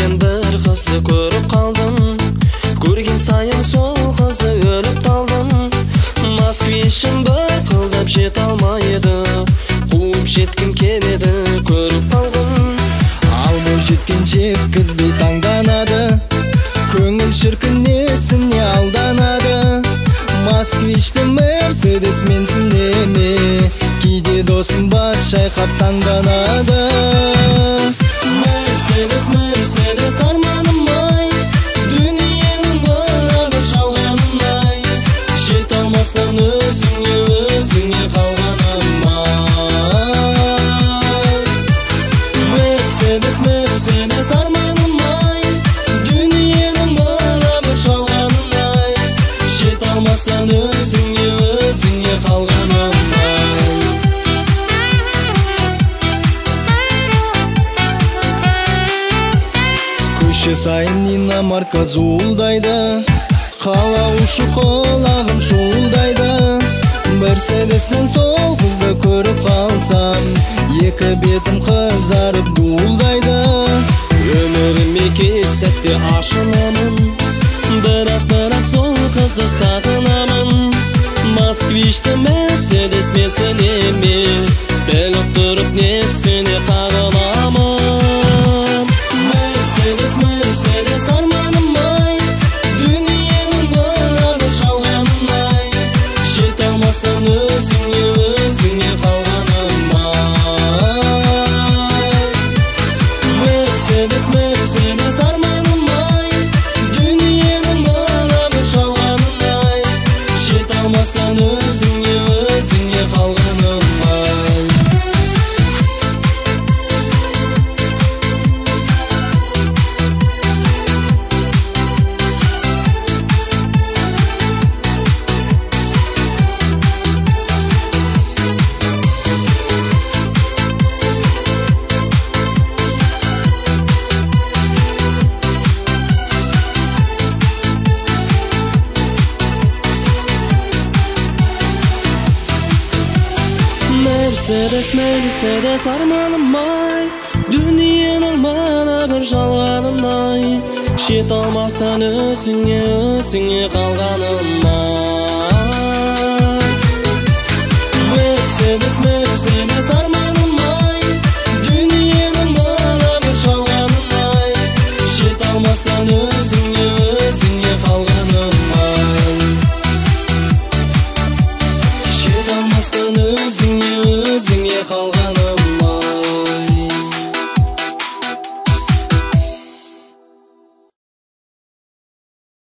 мен bir kızды көріп қалдым. Көрген сайын сол қызды өліп талдым. Москвишім бақылдап жет алмайды, қуып жеткім келеді, көріп қалдым. Ал бұл жеткен жеткізбей таңданады, көңіл шіркін несіне алданады. Москвичті Мерседес менсін деме, кейде досым бас шайқап таңданады. Мерседес, Мерседес арманым-ай, дүниенің мына бір жалғаным-ай, жете алмастан өзіңе, өзіңе қалғаным-ай. Мерседес, Мерседес арманым-ай, дүниенің мына бір жалғаным-ай, жете алмастан өзіңе, өзіңе қалғаным-ай. Көше сайын иномарка зуылдайды, қалаушы қолағым шуылдайды. Мерседестен сол қызды көріп қалсам, екі бетім қызарып дуылдайды. Өміріме кез сәтте ашынамын, бірақ сол қызды сағынамын. Москвичті Мерседес менсінеме, біліп тұрып несіне қағыламын. Мерседес, Мерседес арманым-ай, дүниенің мына бір жалғаным-ай, жете алмастан өзіңе, өзіңе қалғаным-ай. Мерседес, Мерседес арманым-ай, дүниенің мына бір жалғаным-ай, жете алмастан өзіңе, өзіңе қалғаным-ай. Мерседес, Мерседес арманым-ай, дүниенің мына бір жалғаным-ай, жете алмастан өзіңе, өзіңе қалғаным-ай. Мерседес, Мерседес арманым-ай, дүниенің мына бір жалғаным-ай, жете алмастан өзіңе,